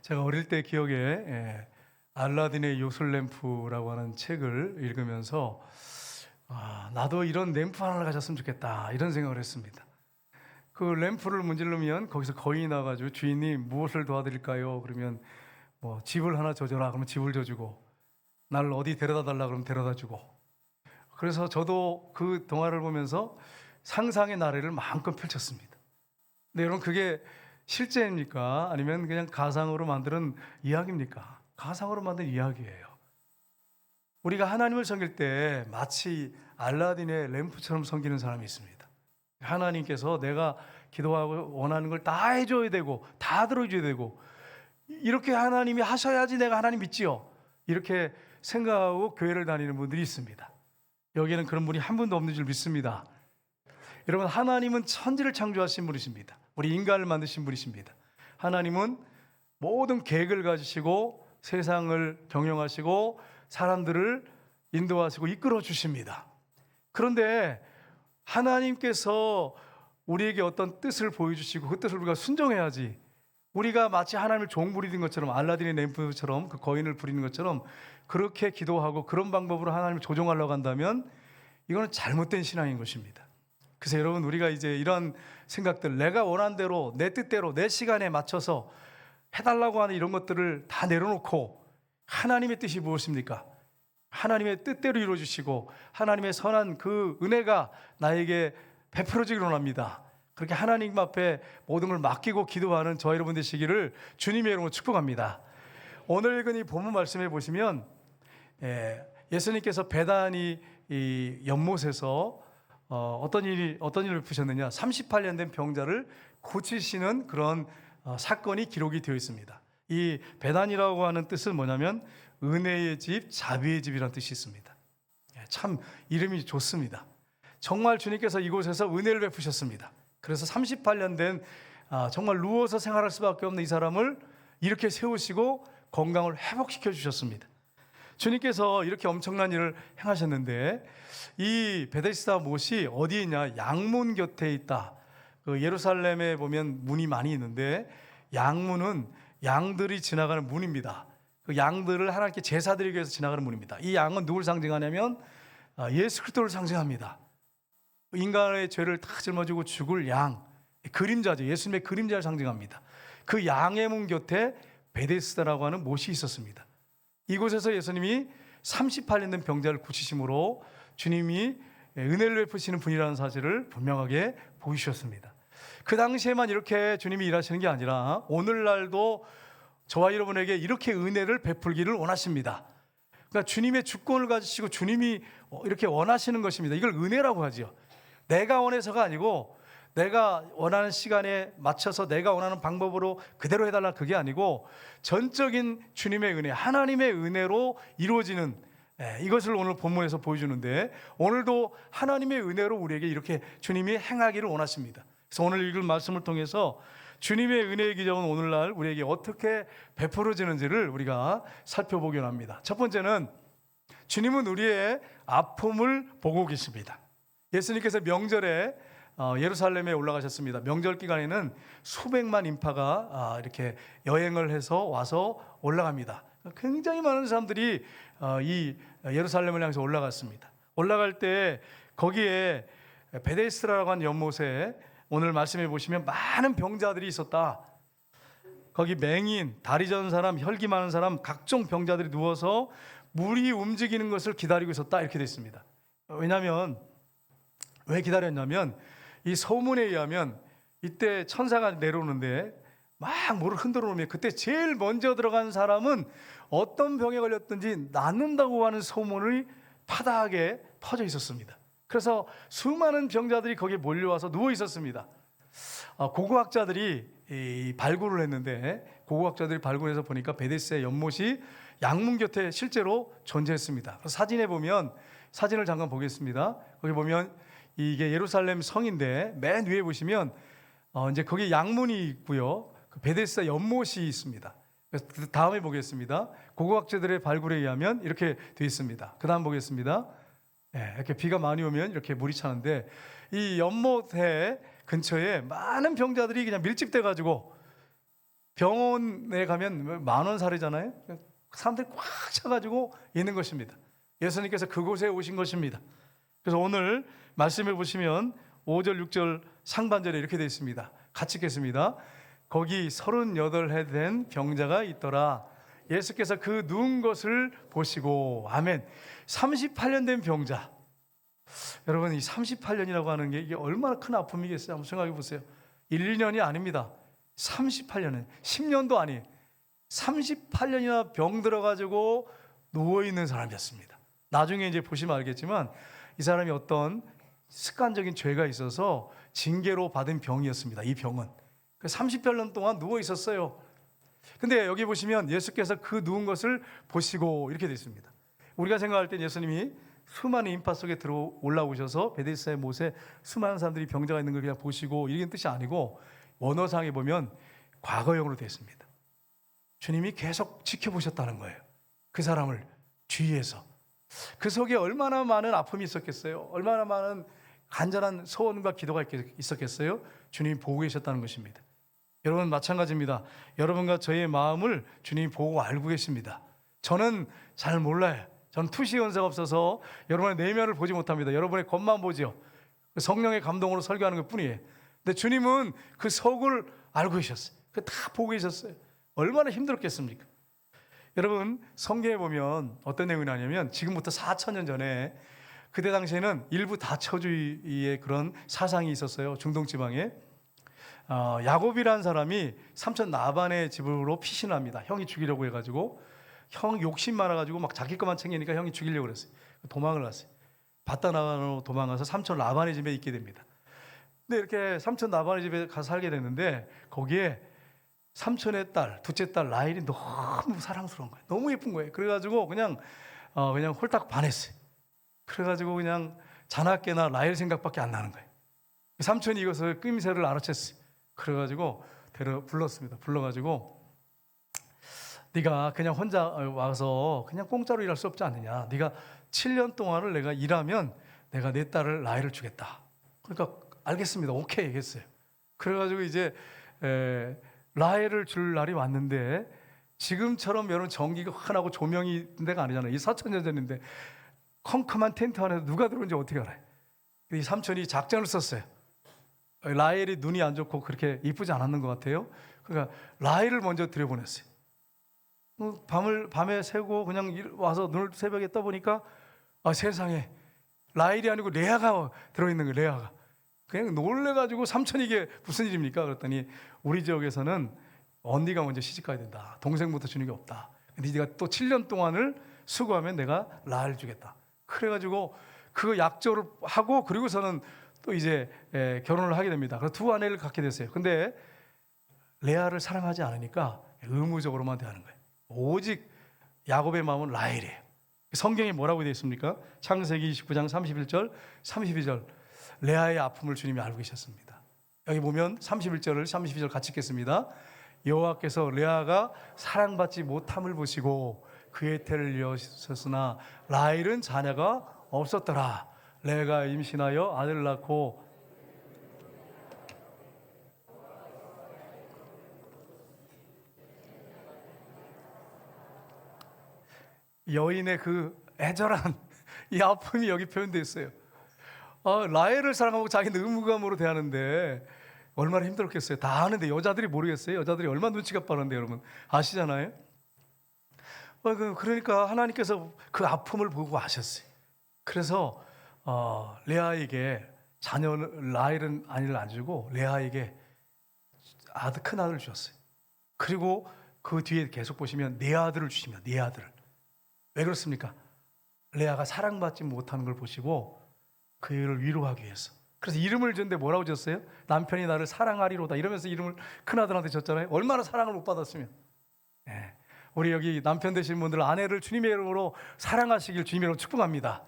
제가 어릴 때 기억에 알라딘의 요술램프라고 하는 책을 읽으면서 나도 이런 램프 하나를 가졌으면 좋겠다 이런 생각을 했습니다. 그 램프를 문지르면 거기서 거인이 나가지고 주인이 무엇을 도와드릴까요? 그러면 뭐 집을 하나 져줘라 그러면 집을 져주고 나를 어디 데려다 달라 그러면 데려다 주고. 그래서 저도 그 동화를 보면서 상상의 나래를 마음껏 펼쳤습니다. 근데 여러분 그게 실제입니까? 아니면 그냥 가상으로 만드는 이야기입니까? 가상으로 만든 이야기예요. 우리가 하나님을 섬길 때 마치 알라딘의 램프처럼 섬기는 사람이 있습니다. 하나님께서 내가 기도하고 원하는 걸 다 해줘야 되고 다 들어줘야 되고 이렇게 하나님이 하셔야지 내가 하나님 믿지요. 이렇게 생각하고 교회를 다니는 분들이 있습니다. 여기에는 그런 분이 한 분도 없는 줄 믿습니다. 여러분, 하나님은 천지를 창조하신 분이십니다. 우리 인간을 만드신 분이십니다. 하나님은 모든 계획을 가지시고 세상을 경영하시고 사람들을 인도하시고 이끌어 주십니다. 그런데 하나님께서 우리에게 어떤 뜻을 보여주시고 그 뜻을 우리가 순종해야지. 우리가 마치 하나님을 종 부리는 것처럼 알라딘의 램프처럼 그 거인을 부리는 것처럼 그렇게 기도하고 그런 방법으로 하나님을 조종하려고 한다면 이거는 잘못된 신앙인 것입니다. 그래서 여러분, 우리가 이제 이런 생각들, 내가 원하는 대로 내 뜻대로 내 시간에 맞춰서 해달라고 하는 이런 것들을 다 내려놓고 하나님의 뜻이 무엇입니까? 하나님의 뜻대로 이루어주시고 하나님의 선한 그 은혜가 나에게 베풀어지기를 원합니다. 그렇게 하나님 앞에 모든 걸 맡기고 기도하는 저 여러분 되시기를 주님의 이름으로 축복합니다. 오늘 읽은 이 본문 말씀해 보시면 예수님께서 베다니 이 연못에서 어떤 일을 푸셨느냐, 38년 된 병자를 고치시는 그런 사건이 기록이 되어 있습니다. 이 베단이라고 하는 뜻은 뭐냐면 은혜의 집, 자비의 집이라는 뜻이 있습니다. 참 이름이 좋습니다. 정말 주님께서 이곳에서 은혜를 베푸셨습니다. 그래서 38년 된 정말 누워서 생활할 수밖에 없는 이 사람을 이렇게 세우시고 건강을 회복시켜 주셨습니다. 주님께서 이렇게 엄청난 일을 행하셨는데 이 베데스다 못이 어디에 있냐? 양문 곁에 있다. 그 예루살렘에 보면 문이 많이 있는데 양문은 양들이 지나가는 문입니다. 그 양들을 하나님께 제사드리기 위해서 지나가는 문입니다. 이 양은 누굴 상징하냐면 예수 그리스도를 상징합니다. 인간의 죄를 다 짊어지고 죽을 양, 그림자죠. 예수님의 그림자를 상징합니다. 그 양의 문 곁에 베데스다라고 하는 못이 있었습니다. 이곳에서 예수님이 38년 된 병자를 고치심으로 주님이 은혜를 베푸시는 분이라는 사실을 분명하게 보이셨습니다. 그 당시에만 이렇게 주님이 일하시는 게 아니라 오늘날도 저와 여러분에게 이렇게 은혜를 베풀기를 원하십니다. 그러니까 주님의 주권을 가지시고 주님이 이렇게 원하시는 것입니다. 이걸 은혜라고 하죠. 내가 원해서가 아니고 내가 원하는 시간에 맞춰서 내가 원하는 방법으로 그대로 해달라, 그게 아니고 전적인 주님의 은혜, 하나님의 은혜로 이루어지는 이것을 오늘 본문에서 보여주는데 오늘도 하나님의 은혜로 우리에게 이렇게 주님이 행하기를 원하십니다. 그래서 오늘 읽을 말씀을 통해서 주님의 은혜의 기적은 오늘날 우리에게 어떻게 베풀어지는지를 우리가 살펴보기 원합니다. 첫 번째는 주님은 우리의 아픔을 보고 계십니다. 예수님께서 명절에 예루살렘에 올라가셨습니다. 명절 기간에는 수백만 인파가 이렇게 여행을 해서 와서 올라갑니다. 굉장히 많은 사람들이 이 예루살렘을 향해서 올라갔습니다. 올라갈 때 거기에 베데스다라고 하는 연못에 오늘 말씀해 보시면 많은 병자들이 있었다. 거기 맹인, 다리 저는 사람, 혈기 많은 사람, 각종 병자들이 누워서 물이 움직이는 것을 기다리고 있었다, 이렇게 되어 있습니다. 왜냐하면 왜 기다렸냐면 이 소문에 의하면 이때 천사가 내려오는데 막 물을 흔들어 놓으면 그때 제일 먼저 들어간 사람은 어떤 병에 걸렸든지 낫는다고 하는 소문이 파다하게 퍼져 있었습니다. 그래서 수많은 병자들이 거기에 몰려와서 누워 있었습니다. 고고학자들이 발굴을 했는데 고고학자들이 발굴해서 보니까 베데스다의 연못이 양문 곁에 실제로 존재했습니다. 사진에 보면, 사진을 잠깐 보겠습니다. 거기 보면 이게 예루살렘 성인데 맨 위에 보시면 이제 거기 양문이 있고요. 그 베데스다 연못이 있습니다. 그 다음에 보겠습니다. 고고학자들의 발굴에 의하면 이렇게 되어 있습니다. 그 다음 보겠습니다. 이렇게 비가 많이 오면 이렇게 물이 차는데 이 연못에 근처에 많은 병자들이 그냥 밀집돼 가지고 병원에 가면 10,000원살이잖아요. 사람들이 꽉 차가지고 있는 것입니다. 예수님께서 그곳에 오신 것입니다. 그래서 오늘 말씀을 보시면 5절 6절 상반절에 이렇게 되어 있습니다. 같이 읽겠습니다. 거기 38해 된 병자가 있더라. 예수께서 그 누운 것을 보시고, 아멘. 38년 된 병자. 여러분, 이 38년이라고 하는 게 이게 얼마나 큰 아픔이겠어요? 한번 생각해 보세요. 1, 2년이 아닙니다. 38년은 10년도 아니에요. 38년이나 병 들어가지고 누워있는 사람이었습니다. 나중에 이제 보시면 알겠지만 이 사람이 어떤 습관적인 죄가 있어서 징계로 받은 병이었습니다. 이 병은 38년 동안 누워 있었어요. 근데 여기 보시면 예수께서 그 누운 것을 보시고 이렇게 되어 있습니다. 우리가 생각할 때 예수님이 수많은 인파 속에 들어 올라오셔서 베데스다의 못에 수많은 사람들이 병자가 있는 걸 그냥 보시고 이런 뜻이 아니고, 원어상에 보면 과거형으로 되어 있습니다. 주님이 계속 지켜보셨다는 거예요. 그 사람을 주위에서. 그 속에 얼마나 많은 아픔이 있었겠어요? 얼마나 많은 간절한 소원과 기도가 있었겠어요? 주님이 보고 계셨다는 것입니다. 여러분 마찬가지입니다. 여러분과 저의 마음을 주님이 보고 알고 계십니다. 저는 잘 몰라요. 저는 투시 연세가 없어서 여러분의 내면을 보지 못합니다. 여러분의 겉만 보죠. 성령의 감동으로 설교하는 것 뿐이에요. 근데 주님은 그 속을 알고 계셨어요. 다 보고 계셨어요. 얼마나 힘들었겠습니까? 여러분, 성경에 보면 어떤 내용이 나냐면, 지금부터 4,000년 전에 그때 당시에는 일부 다처주의의 그런 사상이 있었어요. 중동 지방에. 야곱이라는 사람이 삼촌 라반의 집으로 피신합니다. 형이 죽이려고 해가지고, 형 욕심 많아가지고 막 자기 것만 챙기니까 형이 죽이려고 그랬어요. 도망을 갔어요. 바다나가로 도망가서 삼촌 라반의 집에 있게 됩니다. 근데 이렇게 삼촌 라반의 집에 가서 살게 됐는데, 거기에 삼촌의 딸, 둘째 딸 라헬이 너무 사랑스러운 거예요. 너무 예쁜 거예요. 그래가지고 그냥 홀딱 반했어요. 그래가지고 그냥 자나깨나 라헬 생각밖에 안 나는 거예요. 삼촌이 이것을 낌새를 알아챘어요. 그래가지고 불렀습니다. 불러가지고, 네가 그냥 혼자 와서 그냥 공짜로 일할 수 없지 않느냐. 네가 7년 동안을 내가 일하면 내가 내 딸을 라헬을 주겠다. 그러니까 알겠습니다. 오케이 얘기했어요. 그래가지고 이제 라헬을 줄 날이 왔는데, 지금처럼 여러분 전기가 환하고 조명이 있는 데가 아니잖아요. 이 4,000년 전인데 컴컴한 텐트 안에서 누가 들어온지 어떻게 알아요? 이 삼촌이 작전을 썼어요. 라헬이 눈이 안 좋고 그렇게 이쁘지 않았는 것 같아요. 그러니까 라헬을 먼저 들여보냈어요. 밤에 새고 그냥 와서 눈을 새벽에 떠보니까 세상에 라헬이 아니고 레아가 들어있는 거예요. 레아가. 그냥 놀래가지고 삼촌이 이게 무슨 일입니까? 그랬더니 우리 지역에서는 언니가 먼저 시집가야 된다. 동생부터 주는 게 없다. 근데 네가 또 7년 동안을 수고하면 내가 라헬 주겠다. 그래가지고 그 약조를 하고, 그리고서는 또 이제 결혼을 하게 됩니다. 그래서 두 아내를 갖게 됐어요. 근데 레아를 사랑하지 않으니까 의무적으로만 대하는 거예요. 오직 야곱의 마음은 라헬이에요. 성경에 뭐라고 되어 있습니까? 창세기 29장 31절 32절 레아의 아픔을 주님이 알고 계셨습니다. 여기 보면 31절을 32절 같이 읽겠습니다. 여호와께서 레아가 사랑받지 못함을 보시고 그의 태를 이으셨으나 라헬은 자녀가 없었더라. 레아가 임신하여 아들을 낳고 여인의 그 애절한 이 아픔이 여기 표현되어 있어요. 라헬을 사랑하고 자기는 의무감으로 대하는데 얼마나 힘들었겠어요. 다 아는데 여자들이 모르겠어요. 여자들이 얼마나 눈치가 빠른데 여러분 아시잖아요. 그러니까 하나님께서 그 아픔을 보고 아셨어요. 그래서 레아에게 자녀는 라헬은 아이를 안 주고 레아에게 큰 아들을 주셨어요. 그리고 그 뒤에 계속 보시면 네 아들을 주시면 네 아들을. 왜 그렇습니까? 레아가 사랑받지 못하는 걸 보시고 그를 위로하기 위해서. 그래서 이름을 지었는데 뭐라고 지었어요? 남편이 나를 사랑하리로다 이러면서 이름을 큰아들한테 줬잖아요. 얼마나 사랑을 못 받았으면. 우리 여기 남편 되신 분들 아내를 주님의 이름으로 사랑하시길 주님의 이름으로 축복합니다.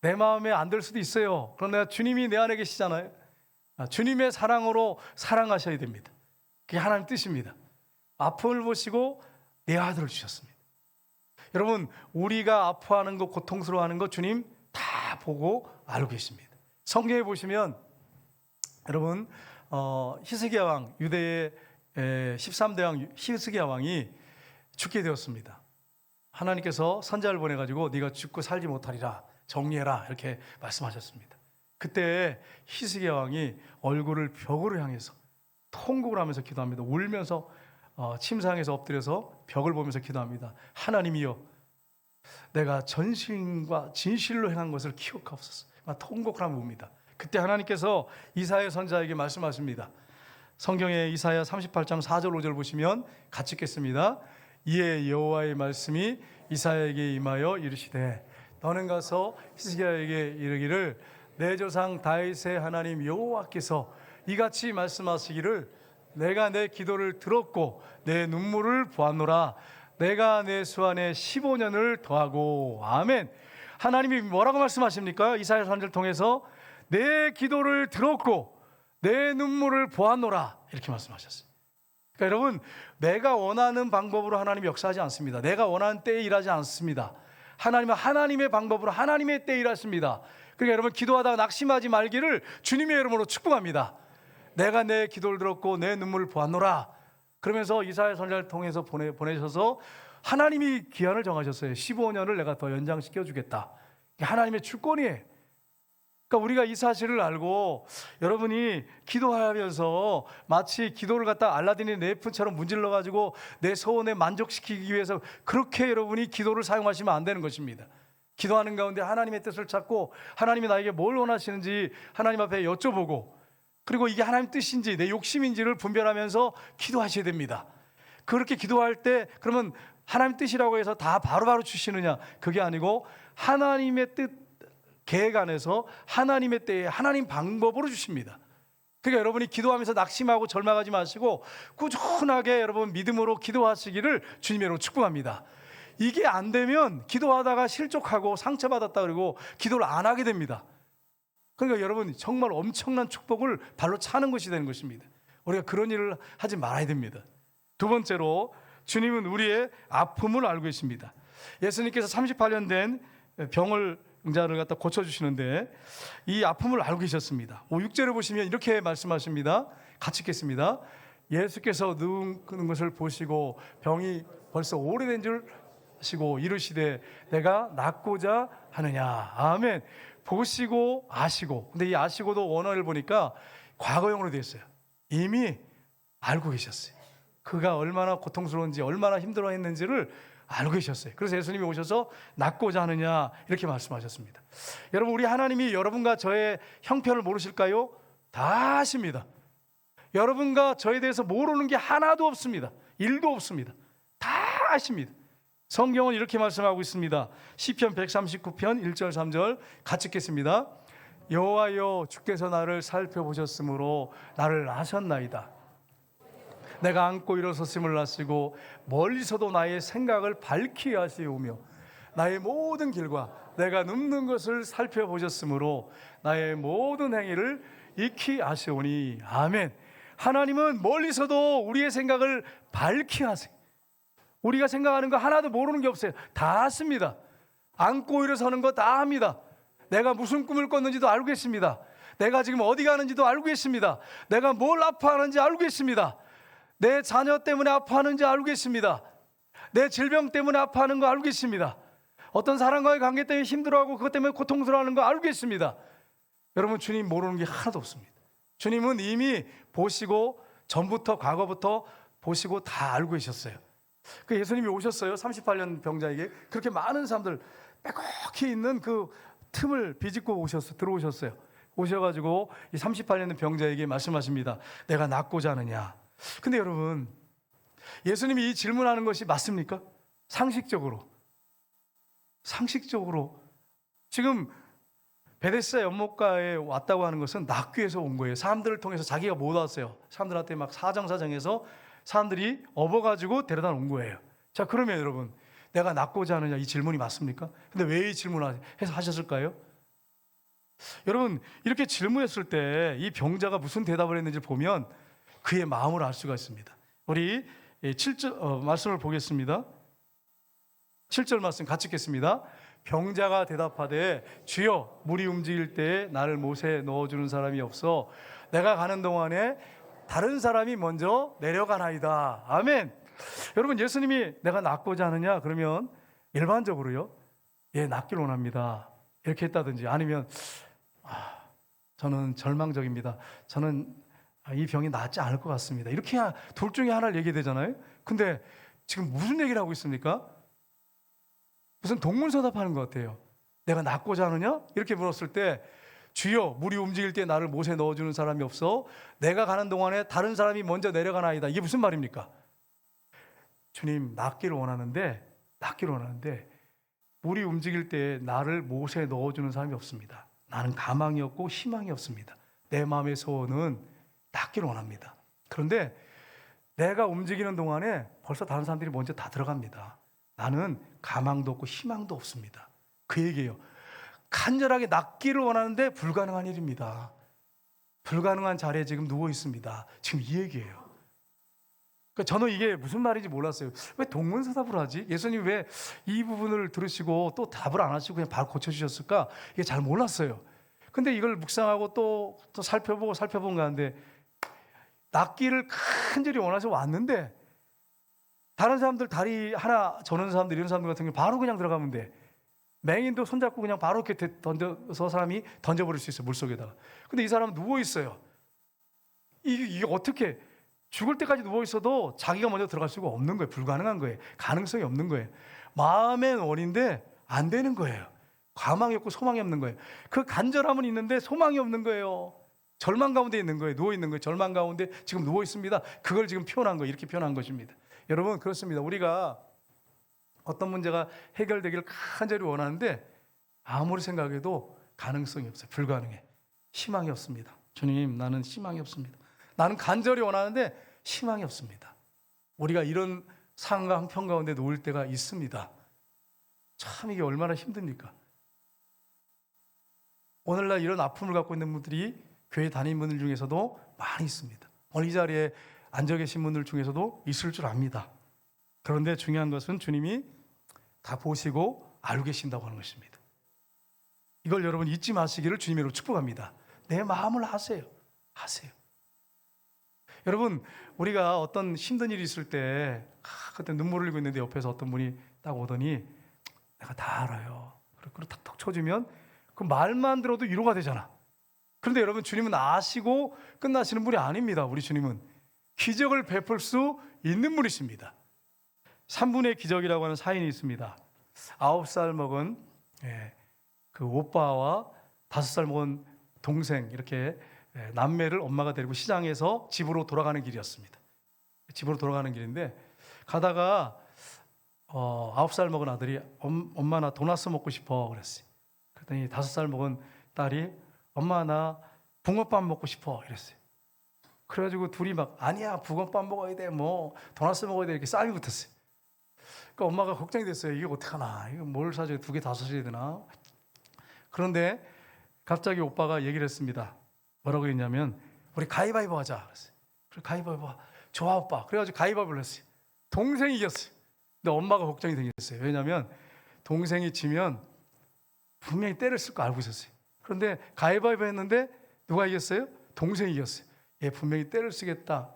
내 마음에 안 들 수도 있어요. 그러나 주님이 내 안에 계시잖아요. 주님의 사랑으로 사랑하셔야 됩니다. 그게 하나님 뜻입니다. 아픔을 보시고 내 아들을 주셨습니다. 여러분 우리가 아파하는 것, 고통스러워하는 것 주님 다 보고 알고 계십니다. 성경에 보시면 여러분 히스기야 왕, 유대의 13대 왕 히스기야 왕이 죽게 되었습니다. 하나님께서 선자를 보내가지고 네가 죽고 살지 못하리라, 정리해라, 이렇게 말씀하셨습니다. 그때 히스기야 왕이 얼굴을 벽으로 향해서 통곡을 하면서 기도합니다. 울면서 침상에서 엎드려서 벽을 보면서 기도합니다. 하나님이여, 내가 전신과 진실로 행한 것을 기억하옵소서. 통곡을 하며 웁니다. 그때 하나님께서 이사야 선지자에게 말씀하십니다. 성경의 이사야 38장 4절 5절 보시면 같이 읽겠습니다. 이에 여호와의 말씀이 이사야에게 임하여 이르시되 너는 가서 히스기야에게 이르기를 내 조상 다윗의 하나님 여호와께서 이같이 말씀하시기를 내가 내 기도를 들었고 내 눈물을 보았노라. 내가 내 수 안에 15년을 더하고. 아멘. 하나님이 뭐라고 말씀하십니까? 이사야 선지자를 통해서 내 기도를 들었고 내 눈물을 보았노라, 이렇게 말씀하셨어요. 그러니까 여러분, 내가 원하는 방법으로 하나님이 역사하지 않습니다. 내가 원하는 때에 일하지 않습니다. 하나님은 하나님의 방법으로 하나님의 때에 일하십니다. 그러니까 여러분, 기도하다가 낙심하지 말기를 주님의 이름으로 축복합니다. 내가 내 기도를 들었고 내 눈물을 보았노라. 그러면서 이사야 선지자를 통해서 보내셔서 하나님이 기한을 정하셨어요. 15년을 내가 더 연장시켜 주겠다. 하나님의 주권이에요. 그러니까 우리가 이 사실을 알고 여러분이 기도하면서 마치 기도를 갖다 알라딘의 네푼처럼 문질러 가지고 내 소원에 만족시키기 위해서 그렇게 여러분이 기도를 사용하시면 안 되는 것입니다. 기도하는 가운데 하나님의 뜻을 찾고 하나님이 나에게 뭘 원하시는지 하나님 앞에 여쭤보고, 그리고 이게 하나님 뜻인지 내 욕심인지를 분별하면서 기도하셔야 됩니다. 그렇게 기도할 때 그러면 하나님 뜻이라고 해서 다 바로바로 주시느냐? 그게 아니고 하나님의 뜻 계획 안에서 하나님의 때에 하나님 방법으로 주십니다. 그러니까 여러분이 기도하면서 낙심하고 절망하지 마시고 꾸준하게 여러분 믿음으로 기도하시기를 주님으로 축복합니다. 이게 안 되면 기도하다가 실족하고 상처받았다 그러고 기도를 안 하게 됩니다. 그러니까 여러분, 정말 엄청난 축복을 발로 차는 것이 되는 것입니다. 우리가 그런 일을 하지 말아야 됩니다. 두 번째로, 주님은 우리의 아픔을 알고 계십니다. 예수님께서 38년 된 병자를 갖다 고쳐주시는데 이 아픔을 알고 계셨습니다. 6절을 보시면 이렇게 말씀하십니다. 같이 읽겠습니다. 예수께서 누운 것을 보시고 병이 벌써 오래된 줄 아시고 이르시되 내가 낫고자 하느냐. 아멘. 보시고 아시고. 근데 이 아시고도 원어를 보니까 과거형으로 되어 있어요. 이미 알고 계셨어요. 그가 얼마나 고통스러운지 얼마나 힘들어했는지를 알고 계셨어요. 그래서 예수님이 오셔서 낫고자 하느냐, 이렇게 말씀하셨습니다. 여러분, 우리 하나님이 여러분과 저의 형편을 모르실까요? 다 아십니다. 여러분과 저에 대해서 모르는 게 하나도 없습니다. 일도 없습니다. 다 아십니다. 성경은 이렇게 말씀하고 있습니다. 시편 139편 1절 3절 같이 읽겠습니다. 여호와여, 주께서 나를 살펴보셨으므로 나를 아셨나이다. 내가 앉고 일어섰음을 아시고 멀리서도 나의 생각을 밝히 아시오며 나의 모든 길과 내가 눕는 것을 살펴보셨으므로 나의 모든 행위를 익히 아시오니. 아멘. 하나님은 멀리서도 우리의 생각을 밝히 아세요. 우리가 생각하는 거 하나도 모르는 게 없어요. 다 아십니다. 앉고 일어서는 거 다 합니다. 내가 무슨 꿈을 꿨는지도 알고 계십니다. 내가 지금 어디 가는지도 알고 계십니다. 내가 뭘 아파하는지 알고 계십니다. 내 자녀 때문에 아파하는지 알고 계십니다. 내 질병 때문에 아파하는 거 알고 계십니다. 어떤 사람과의 관계 때문에 힘들어하고 그것 때문에 고통스러워하는 거 알고 계십니다. 여러분, 주님 모르는 게 하나도 없습니다. 주님은 이미 보시고 전부터 과거부터 보시고 다 알고 계셨어요. 그 예수님이 오셨어요. 38년 병자에게 그렇게 많은 사람들 빼곡히 있는 그 틈을 비집고 들어오셨어요. 오셔가지고 이 38년 병자에게 말씀하십니다. 내가 낫고자 하느냐. 근데 여러분, 예수님이 이 질문하는 것이 맞습니까? 상식적으로 지금 베데스다 연못가에 왔다고 하는 것은 낫기 위해서 온 거예요. 사람들을 통해서 자기가 못 왔어요. 사람들한테 막 사정사정해서 사람들이 업어가지고 데려다 놓은 거예요. 자, 그러면 여러분, 내가 낫고자 하느냐, 이 질문이 맞습니까? 근데 왜 이 질문을 하셨을까요? 여러분, 이렇게 질문했을 때 이 병자가 무슨 대답을 했는지 보면 그의 마음을 알 수가 있습니다. 우리 7절 말씀을 보겠습니다. 7절 말씀 같이 읽겠습니다. 병자가 대답하되 주여, 물이 움직일 때에 나를 못에 넣어주는 사람이 없어 내가 가는 동안에 다른 사람이 먼저 내려가나이다. 아멘. 여러분, 예수님이 내가 낫고자 하느냐 그러면 일반적으로요, 예, 낫기를 원합니다 이렇게 했다든지, 아니면 저는 절망적입니다, 저는 이 병이 낫지 않을 것 같습니다, 이렇게 둘 중에 하나를 얘기해야 되잖아요. 근데 지금 무슨 얘기를 하고 있습니까? 무슨 동문서답하는 것 같아요. 내가 낫고자 하느냐? 이렇게 물었을 때, 주여, 물이 움직일 때 나를 못에 넣어주는 사람이 없어 내가 가는 동안에 다른 사람이 먼저 내려가나이다. 이게 무슨 말입니까? 주님, 낫기를 원하는데 물이 움직일 때 나를 못에 넣어주는 사람이 없습니다. 나는 가망이 없고 희망이 없습니다. 내 마음의 소원은 낫기를 원합니다. 그런데 내가 움직이는 동안에 벌써 다른 사람들이 먼저 다 들어갑니다. 나는 가망도 없고 희망도 없습니다. 그 얘기예요. 간절하게 낫기를 원하는데 불가능한 일입니다. 불가능한 자리에 지금 누워 있습니다. 지금 이 얘기예요. 그러니까 저는 이게 무슨 말인지 몰랐어요. 왜 동문서답을 하지? 예수님 왜 이 부분을 들으시고 또 답을 안 하시고 그냥 바로 고쳐주셨을까? 이게 잘 몰랐어요. 근데 이걸 묵상하고 또 살펴본 가운데, 낫기를 간절히 원해서 왔는데 다른 사람들 다리 하나 저는 사람들, 이런 사람들 같은 경우 바로 그냥 들어가면 돼. 맹인도 손잡고 그냥 바로 이렇게 던져서 사람이 던져버릴 수 있어요, 물속에다가. 근데 이 사람은 누워있어요. 이게 어떻게, 죽을 때까지 누워있어도 자기가 먼저 들어갈 수가 없는 거예요. 불가능한 거예요. 가능성이 없는 거예요. 마음의 원인데 안 되는 거예요. 가망이 없고 소망이 없는 거예요. 그 간절함은 있는데 소망이 없는 거예요. 절망 가운데 있는 거예요. 누워있는 거예요. 절망 가운데 지금 누워있습니다. 그걸 지금 표현한 거예요. 이렇게 표현한 것입니다. 여러분, 그렇습니다. 우리가 어떤 문제가 해결되기를 간절히 원하는데 아무리 생각해도 가능성이 없어요. 불가능해. 희망이 없습니다. 주님, 나는 희망이 없습니다. 나는 간절히 원하는데 희망이 없습니다. 우리가 이런 상황과 형편 가운데 놓일 때가 있습니다. 참 이게 얼마나 힘듭니까? 오늘날 이런 아픔을 갖고 있는 분들이 교회 다니는 분들 중에서도 많이 있습니다. 오늘 이 자리에 앉아 계신 분들 중에서도 있을 줄 압니다. 그런데 중요한 것은 주님이 다 보시고 알고 계신다고 하는 것입니다. 이걸 여러분 잊지 마시기를 주님으로 축복합니다. 내 마음을 하세요. 여러분, 우리가 어떤 힘든 일이 있을 때 그때 눈물을 흘리고 있는데 옆에서 어떤 분이 딱 오더니 내가 다 알아요. 그리고 탁탁 쳐주면 그 말만 들어도 위로가 되잖아. 그런데 여러분, 주님은 아시고 끝나시는 분이 아닙니다. 우리 주님은 기적을 베풀 수 있는 분이십니다. 3분의 기적이라고 하는 사인이 있습니다. 9살 먹은 그 오빠와 5살 먹은 동생, 이렇게 남매를 엄마가 데리고 시장에서 집으로 돌아가는 길이었습니다. 집으로 돌아가는 길인데 가다가 9살 먹은 아들이 엄마, 나 도나스 먹고 싶어 그랬어요. 그랬더니 5살 먹은 딸이 엄마, 나 붕어빵 먹고 싶어 이랬어요. 그래가지고 둘이 막 아니야, 붕어빵 먹어야 돼, 뭐 도나스 먹어야 돼, 이렇게 싸움이 붙었어요. 그러니까 엄마가 걱정이 됐어요. 이게 어떡하나, 이거 뭘 사줘야, 2개 다 사줘야 되나. 그런데 갑자기 오빠가 얘기를 했습니다. 뭐라고 했냐면, 우리 가위바위보 하자 그랬어요. 그래, 가위바위보. 좋아 오빠. 그래가지고 가위바위보를 했어요. 동생이 이겼어요. 근데 엄마가 걱정이 생겼어요. 왜냐하면 동생이 지면 분명히 때를 쓸 거 알고 있었어요. 그런데 가위바위보 했는데 누가 이겼어요? 동생이 이겼어요. 얘 분명히 때를 쓰겠다.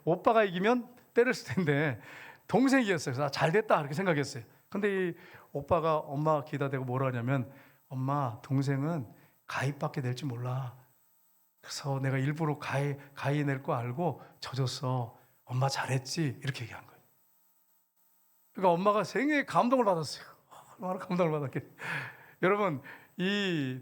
오빠가 이기면 때를 쓸 텐데 동생이 이겼어요. 그래서 잘 됐다 이렇게 생각했어요. 근데 이 오빠가 엄마 기다 대고 뭐라 하냐면, 엄마, 동생은 가위밖에 낼 줄 몰라. 그래서 내가 일부러 가위 낼 거 알고 져줬어. 엄마 잘했지? 이렇게 얘기한 거예요. 그러니까 엄마가 생애에 감동을 받았어요. 얼마나 감동을 받았겠. 여러분, 이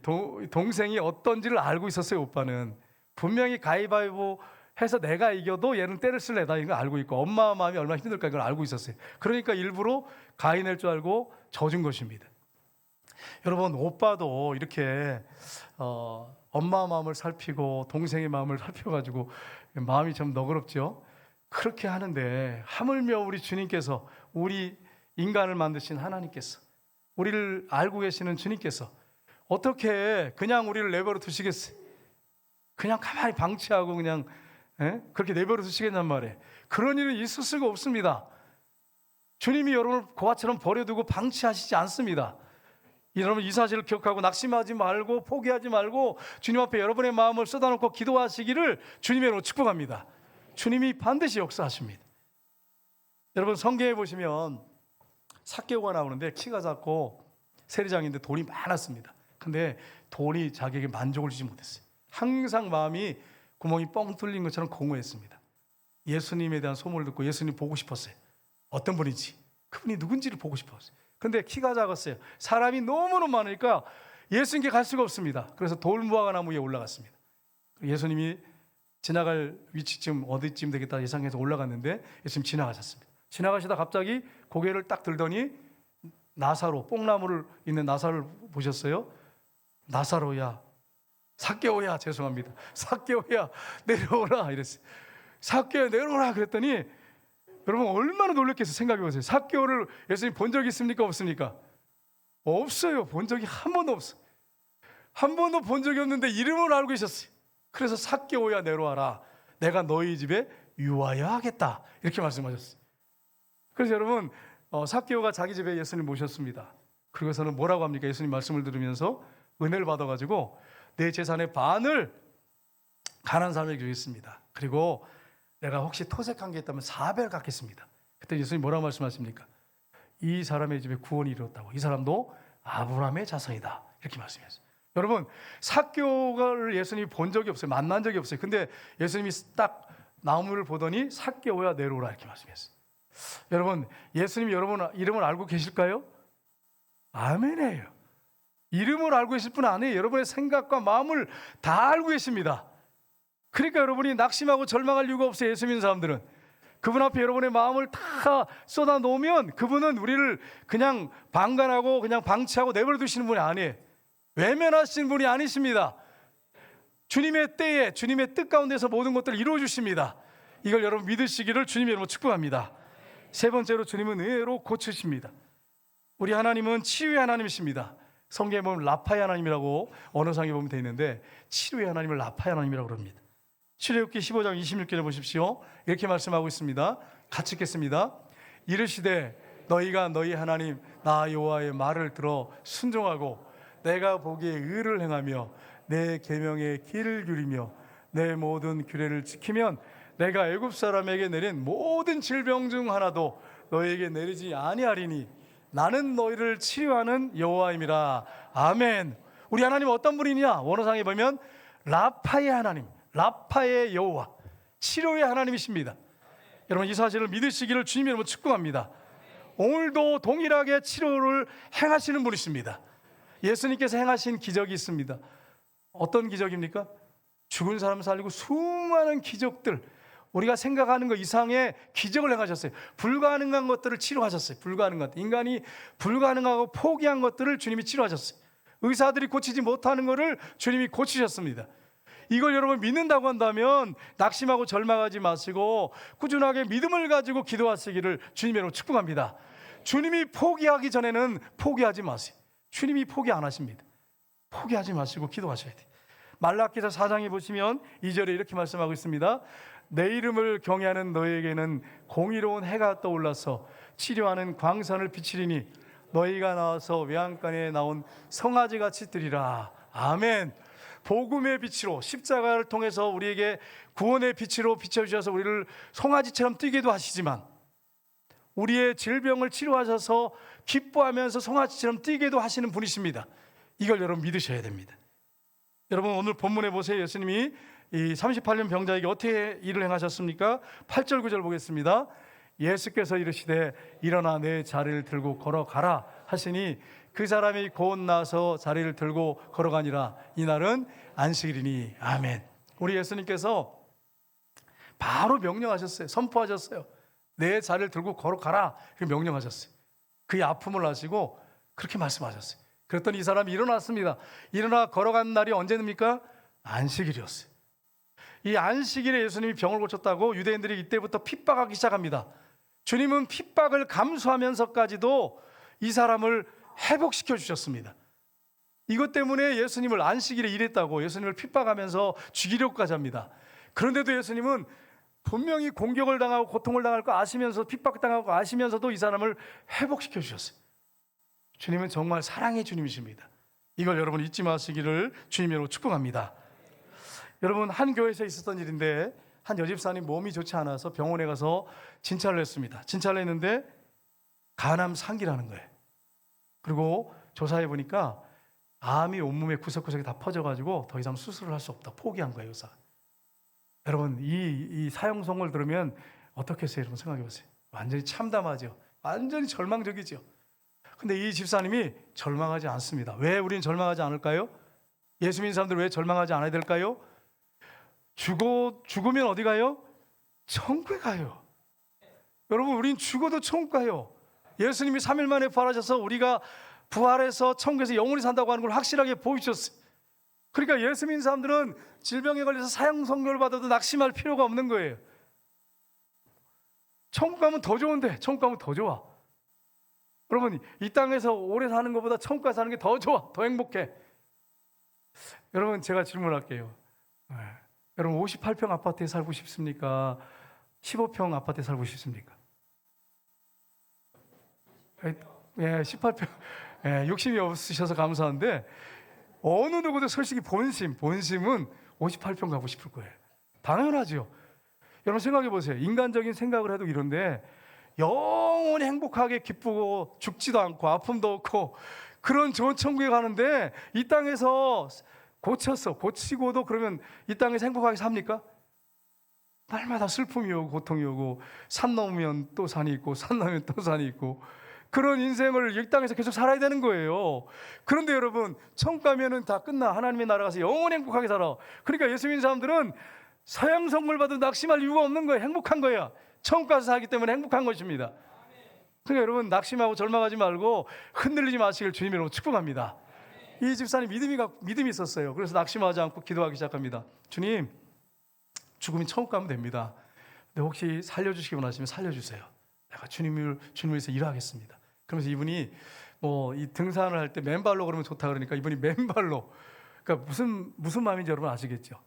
동생이 어떤지를 알고 있었어요. 오빠는 분명히 가위바위보 해서 내가 이겨도 얘는 때를 쓸 애다, 이걸 알고 있고 엄마 마음이 얼마나 힘들까 이걸 알고 있었어요. 그러니까 일부러 가위 낼 줄 알고 져준 것입니다. 여러분, 오빠도 이렇게 엄마 마음을 살피고 동생의 마음을 살펴가지고 마음이 좀 너그럽죠. 그렇게 하는데 하물며 우리 주님께서, 우리 인간을 만드신 하나님께서, 우리를 알고 계시는 주님께서 어떻게 그냥 우리를 내버려 두시겠어요? 그냥 가만히 방치하고 그냥 그렇게 내버려 두시겠냔 말이에요. 그런 일은 있을 수가 없습니다. 주님이 여러분을 고아처럼 버려두고 방치하시지 않습니다. 여러분, 이 사실을 기억하고 낙심하지 말고 포기하지 말고 주님 앞에 여러분의 마음을 쏟아놓고 기도하시기를 주님의 이름으로 축복합니다. 주님이 반드시 역사하십니다. 여러분 성경에 보시면 삭개오가 나오는데 키가 작고 세리장인데 돈이 많았습니다. 근데 돈이 자기에게 만족을 주지 못했어요. 항상 마음이 구멍이 뻥 뚫린 것처럼 공허했습니다. 예수님에 대한 소문을 듣고 예수님 보고 싶었어요. 어떤 분인지, 그분이 누군지를 보고 싶었어요. 근데 키가 작았어요. 사람이 너무너무 많으니까 예수님께 갈 수가 없습니다. 그래서 돌무화과 나무 위에 올라갔습니다. 예수님이 지나갈 위치쯤 어디쯤 되겠다 예상해서 올라갔는데 예수님 지나가셨습니다. 지나가시다 갑자기 고개를 딱 들더니 나사로, 뽕나무를 있는 나사를 보셨어요? 나사로야, 삭개오야, 죄송합니다. 삭개오야 내려오라 이랬어요. 삭개오야 내려오라 그랬더니 여러분 얼마나 놀랐겠어요. 생각해 보세요. 삭개오를 예수님 본 적이 있습니까? 없습니까? 없어요. 본 적이 한 번도 없어요. 한 번도 본 적이 없는데 이름을 알고 계셨어요. 그래서 삭개오야 내려와라. 내가 너희 집에 유하여 하겠다. 이렇게 말씀하셨어요. 그래서 여러분 삭개오가 자기 집에 예수님 모셨습니다. 그리고서는 뭐라고 합니까? 예수님 말씀을 들으면서 은혜를 받아가지고 내 재산의 반을 가난한 사람에게 주겠습니다. 그리고 내가 혹시 토색한 게 있다면 4배를 갚겠습니다. 그때 예수님 뭐라고 말씀하십니까? 이 사람의 집에 구원이 이루었다고. 이 사람도 아브라함의 자손이다. 이렇게 말씀하셨어요. 여러분 삭개오를 예수님이 본 적이 없어요. 만난 적이 없어요. 근데 예수님이 딱 나무를 보더니 삭개오야 내려오라 이렇게 말씀했어요. 여러분 예수님이 여러분 이름을 알고 계실까요? 아멘이에요. 이름을 알고 계실 뿐 아니에요. 여러분의 생각과 마음을 다 알고 계십니다. 그러니까 여러분이 낙심하고 절망할 이유가 없어요. 예수 믿는 사람들은 그분 앞에 여러분의 마음을 다 쏟아 놓으면 그분은 우리를 그냥 방관하고 그냥 방치하고 내버려 두시는 분이 아니에요. 외면하시는 분이 아니십니다. 주님의 때에 주님의 뜻 가운데서 모든 것들을 이루어 주십니다. 이걸 여러분 믿으시기를 주님이 여러분 축복합니다. 세 번째로 주님은 의외로 고치십니다. 우리 하나님은 치유의 하나님이십니다. 성경에 보면 라파의 하나님이라고 언어상에 보면 되어 있는데 치료의 하나님을 라파의 하나님이라고 그럽니다. 출애굽기 15장 26절에 보십시오. 이렇게 말씀하고 있습니다. 같이 읽겠습니다. 이르시되 너희가 너희 하나님 나 여호와의 말을 들어 순종하고 내가 보기에 의를 행하며 내 계명에 귀를 기울이며 내 모든 규례를 지키면 내가 애굽 사람에게 내린 모든 질병 중 하나도 너희에게 내리지 아니하리니 나는 너희를 치료하는 여호와임이라. 아멘. 우리 하나님 어떤 분이냐? 원어상에 보면 라파의 하나님, 라파의 여호와, 치료의 하나님이십니다. 여러분 이 사실을 믿으시기를 주님 여러분 축복합니다. 오늘도 동일하게 치료를 행하시는 분이십니다. 예수님께서 행하신 기적이 있습니다. 어떤 기적입니까? 죽은 사람 살리고 수많은 기적들, 우리가 생각하는 것 이상의 기적을 행하셨어요. 불가능한 것들을 치료하셨어요. 불가능한 것, 인간이 불가능하고 포기한 것들을 주님이 치료하셨어요. 의사들이 고치지 못하는 것을 주님이 고치셨습니다. 이걸 여러분 믿는다고 한다면 낙심하고 절망하지 마시고 꾸준하게 믿음을 가지고 기도하시기를 주님 여러분 축복합니다. 주님이 포기하기 전에는 포기하지 마세요. 주님이 포기 안 하십니다. 포기하지 마시고 기도하셔야 돼요. 말라기서 4장에 보시면 2절에 이렇게 말씀하고 있습니다. 내 이름을 경외하는 너에게는 공의로운 해가 떠올라서 치료하는 광선을 비치리니 너희가 나와서 외양간에 나온 송아지같이 뜨리라. 아멘. 복음의 빛으로 십자가를 통해서 우리에게 구원의 빛으로 비춰주셔서 우리를 송아지처럼 뛰게도 하시지만 우리의 질병을 치료하셔서 기뻐하면서 송아지처럼 뛰게도 하시는 분이십니다. 이걸 여러분 믿으셔야 됩니다. 여러분 오늘 본문에 보세요. 예수님이 이 38년 병자에게 어떻게 일을 행하셨습니까? 8절 9절 보겠습니다. 예수께서 이르시되 일어나 내 자리를 들고 걸어가라 하시니 그 사람이 곧 나서 자리를 들고 걸어가니라. 이날은 안식일이니. 아멘. 우리 예수님께서 바로 명령하셨어요. 선포하셨어요. 내 자리를 들고 걸어가라 이렇게 명령하셨어요. 그의 아픔을 아시고 그렇게 말씀하셨어요. 그랬더니 이 사람이 일어났습니다. 일어나 걸어간 날이 언제입니까? 안식일이었어요. 이 안식일에 예수님이 병을 고쳤다고 유대인들이 이때부터 핍박하기 시작합니다. 주님은 핍박을 감수하면서까지도 이 사람을 회복시켜 주셨습니다. 이것 때문에 예수님을 안식일에 일했다고 예수님을 핍박하면서 죽이려고까지 합니다. 그런데도 예수님은 분명히 공격을 당하고 고통을 당할 거 아시면서 핍박당하고 아시면서도 이 사람을 회복시켜 주셨어요. 주님은 정말 사랑의 주님이십니다. 이걸 여러분 잊지 마시기를 주님 여러분 축복합니다. 여러분 한 교회에서 있었던 일인데 한 여집사님 몸이 좋지 않아서 병원에 가서 진찰을 했습니다. 진찰을 했는데 간암 상기라는 거예요. 그리고 조사해 보니까 암이 온몸에 구석구석에 다 퍼져가지고 더 이상 수술을 할 수 없다. 포기한 거예요, 의사. 여러분, 이 사형선고를 들으면 어떻게 했어요? 여러분 생각해 보세요. 완전히 참담하죠. 완전히 절망적이죠. 근데 이 집사님이 절망하지 않습니다. 왜 우리는 절망하지 않을까요? 예수 믿는 사람들 왜 절망하지 않아야 될까요? 죽으면 어디 가요? 천국에 가요. 여러분, 우린 죽어도 천국 가요. 예수님이 3일 만에 부활하셔서 우리가 부활해서 천국에서 영원히 산다고 하는 걸 확실하게 보여주셨어요. 그러니까 예수 믿는 사람들은 질병에 걸려서 사형 선고를 받아도 낙심할 필요가 없는 거예요. 천국 가면 더 좋은데, 천국 가면 더 좋아. 여러분, 이 땅에서 오래 사는 것보다 천국 가서 사는 게 더 좋아, 더 행복해. 여러분, 제가 질문할게요. 여러분, 58평 아파트에 살고 싶습니까? 15평 아파트에 살고 싶습니까? 18평. 욕심이 없으셔서 감사한데, 어느 누구도 솔직히 본심은 58평 가고 싶을 거예요. 당연하죠. 여러분 생각해 보세요. 인간적인 생각을 해도 이런데 영원히 행복하게 기쁘고 죽지도 않고 아픔도 없고 그런 좋은 천국에 가는데 이 땅에서 고치고도 그러면 이 땅에서 행복하게 삽니까? 날마다 슬픔이 오고 고통이 오고 산 넘으면 또 산이 있고 산 넘으면 또 산이 있고 그런 인생을 이 땅에서 계속 살아야 되는 거예요. 그런데 여러분, 천국 가면은 다 끝나. 하나님의 나라 가서 영원히 행복하게 살아. 그러니까 예수 믿는 사람들은 사형 선고를 받아도 낙심할 이유가 없는 거예요. 행복한 거야. 천국 가서 살기 때문에 행복한 것입니다. 그러니까 여러분, 낙심하고 절망하지 말고 흔들리지 마시길 주님의 이름으로 축복합니다. 이 집사님 믿음이 있었어요. 그래서 낙심하지 않고 기도하기 시작합니다. 주님, 죽으면 천국 가면 됩니다. 근데 혹시 살려주시기 원하시면 살려주세요. 내가 주님을 위해서 일하겠습니다. 그러면서 이분이 이 등산을 할 때 맨발로 그러면 좋다 그러니까 이분이 맨발로, 그러니까 무슨 마음인지 여러분 아시겠죠?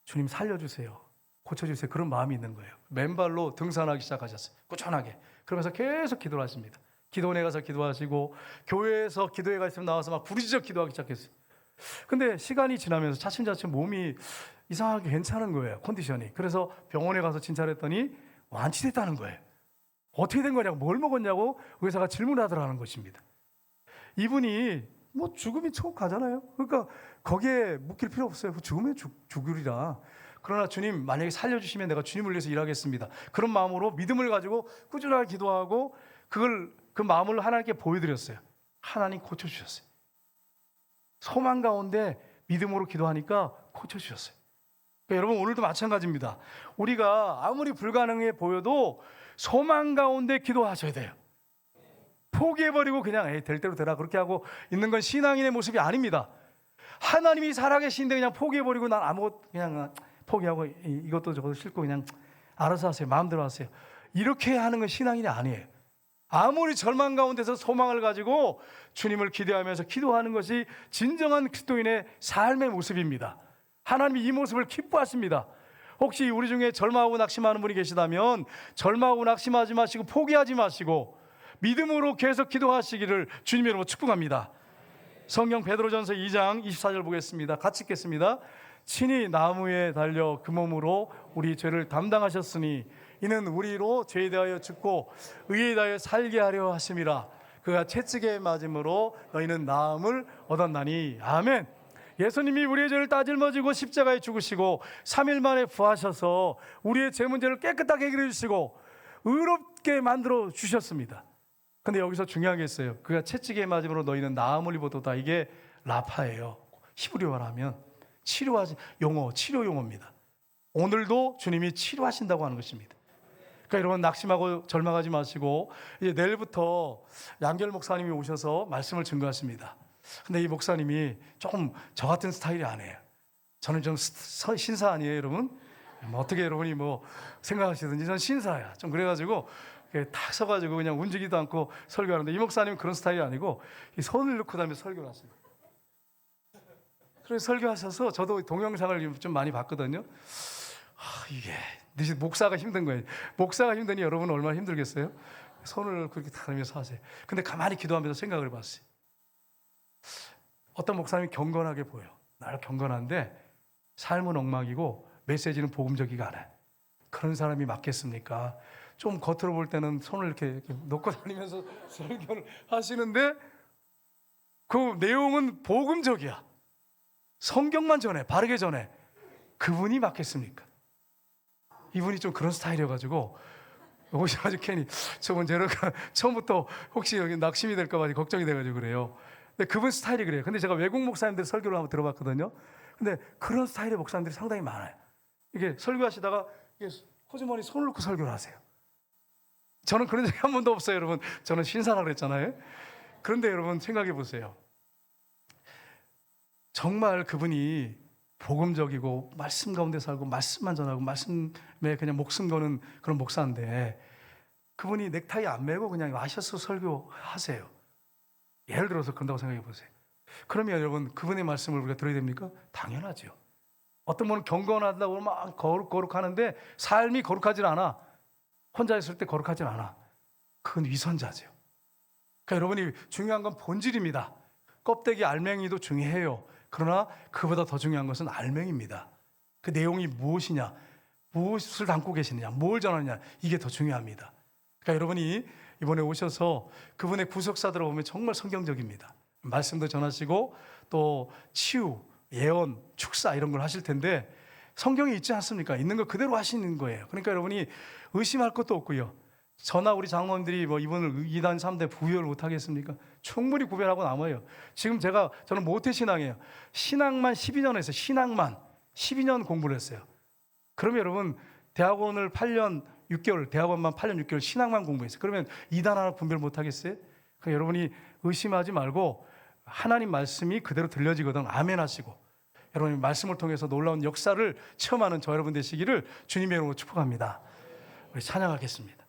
주님 살려주세요, 고쳐주세요, 그런 마음이 있는 거예요. 맨발로 등산하기 시작하셨어요. 꾸준하게. 그러면서 계속 기도를 하십니다. 기도원에 가서 기도하시고 교회에서 기도회가 있으면 나와서 막 부르짖어 기도하기 시작했어요. 근데 시간이 지나면서 차츰차츰 몸이 이상하게 괜찮은 거예요, 컨디션이. 그래서 병원에 가서 진찰했더니 완치됐다는 거예요. 어떻게 된 거냐고, 뭘 먹었냐고 의사가 질문하더라는 것입니다. 이분이 죽으면 천국 가잖아요. 그러니까 거기에 묶일 필요 없어요. 죽으면 죽으리라. 그러나 주님, 만약에 살려주시면 내가 주님을 위해서 일하겠습니다. 그런 마음으로 믿음을 가지고 꾸준하게 기도하고 그 마음을 하나님께 보여드렸어요. 하나님 고쳐주셨어요. 소망 가운데 믿음으로 기도하니까 고쳐주셨어요. 그러니까 여러분, 오늘도 마찬가지입니다. 우리가 아무리 불가능해 보여도 소망 가운데 기도하셔야 돼요. 포기해버리고 그냥 될 대로 되라 그렇게 하고 있는 건 신앙인의 모습이 아닙니다. 하나님이 살아계신데 그냥 포기해버리고 난 아무것도 그냥 포기하고 이것도 저것도 싫고 그냥 알아서 하세요, 마음대로 하세요, 이렇게 하는 건 신앙인이 아니에요. 아무리 절망 가운데서 소망을 가지고 주님을 기대하면서 기도하는 것이 진정한 그리스도인의 삶의 모습입니다. 하나님이 이 모습을 기뻐하십니다. 혹시 우리 중에 절망하고 낙심하는 분이 계시다면 절망하고 낙심하지 마시고 포기하지 마시고 믿음으로 계속 기도하시기를 주님의 이름으로 축복합니다. 성경 베드로전서 2장 24절 보겠습니다. 같이 읽겠습니다. 친히 나무에 달려 그 몸으로 우리 죄를 담당하셨으니 이는 우리로 죄에 대하여 죽고 의에 대하여 살게 하려 하심이라. 그가 채찍에 맞음으로 너희는 나음을 얻었나니. 아멘. 예수님이 우리의 죄를 따질머지고 십자가에 죽으시고 3일 만에 부하셔서 우리의 죄 문제를 깨끗하게 해결해 주시고 의롭게 만들어 주셨습니다. 근데 여기서 중요한 게 있어요. 그가 채찍에 맞음으로 너희는 나음을 입었도다. 이게 라파예요. 히브리어로 하면 치료 용어입니다. 오늘도 주님이 치료하신다고 하는 것입니다. 그러니까 여러분, 낙심하고 절망하지 마시고 이제 내일부터 양결 목사님이 오셔서 말씀을 증거하십니다. 근데 이 목사님이 조금 저 같은 스타일이 아니에요. 저는 좀 신사 아니에요, 여러분? 어떻게 여러분이 생각하시든지 전 신사야. 좀 그래가지고 탁 서가지고 그냥 움직이지도 않고 설교하는데 이 목사님은 그런 스타일이 아니고 이 손을 넣고 다음에 설교를 하세요. 그래서 설교하셔서 저도 동영상을 좀 많이 봤거든요. 이게 목사가 힘든 거예요. 목사가 힘드니 여러분은 얼마나 힘들겠어요? 손을 그렇게 탁 하면서 하세요. 근데 가만히 기도하면서 생각을 해봤어요. 어떤 목사님이 경건하게 보여. 나를 경건한데 삶은 엉망이고 메시지는 복음적이가 않아요. 그런 사람이 맞겠습니까? 좀 겉으로 볼 때는 손을 이렇게 놓고 다니면서 설교를 하시는데 그 내용은 복음적이야. 성경만 전해, 바르게 전해. 그분이 맞겠습니까? 이분이 좀 그런 스타일이어가지고 오셔가지고 괜히 저번 제가 처음부터 혹시 여기 낙심이 될까봐 걱정이 돼가지고 그래요. 근데 그분 스타일이 그래요. 근데 제가 외국 목사님들 설교를 한번 들어봤거든요. 근데 그런 스타일의 목사님들이 상당히 많아요. 이게 설교하시다가 이게 호주머니 손을 놓고 설교를 하세요. 저는 그런 적이 한 번도 없어요, 여러분. 저는 신사라 그랬잖아요. 그런데 여러분 생각해 보세요. 정말 그분이 복음적이고 말씀 가운데 살고 말씀만 전하고 말씀에 그냥 목숨 거는 그런 목사인데 그분이 넥타이 안 매고 그냥 마셔서 설교하세요. 예를 들어서 그런다고 생각해 보세요. 그러면 여러분 그분의 말씀을 우리가 들어야 됩니까? 당연하죠. 어떤 분은 경건하다고 막 거룩하는데 삶이 거룩하지 않아. 혼자 있을 때 거룩하지 않아. 그건 위선자죠. 그러니까 여러분이 중요한 건 본질입니다. 껍데기 알맹이도 중요해요. 그러나 그보다 더 중요한 것은 알맹이입니다. 그 내용이 무엇이냐, 무엇을 담고 계시느냐, 뭘 전하느냐, 이게 더 중요합니다. 그러니까 여러분이 이번에 오셔서 그분의 구속사들을 보면 정말 성경적입니다. 말씀도 전하시고 또 치유, 예언, 축사 이런 걸 하실 텐데 성경에 있지 않습니까? 있는 거 그대로 하시는 거예요. 그러니까 여러분이 의심할 것도 없고요. 저나 우리 장로님들이 뭐 이분을 2단, 3대 부여를 못하겠습니까? 충분히 구별하고 남아요. 지금 저는 모태신앙이에요. 신앙만 12년 했어요. 신앙만 12년 공부를 했어요. 그러면 여러분 대학원을 8년 6개월, 대학원만 8년 6개월 신앙만 공부했어요. 그러면 2단 하나 분별 못하겠어요? 그러니까 여러분이 의심하지 말고 하나님 말씀이 그대로 들려지거든 아멘 하시고 여러분이 말씀을 통해서 놀라운 역사를 체험하는 저 여러분 되시기를 주님의 이름으로 축복합니다. 우리 찬양하겠습니다.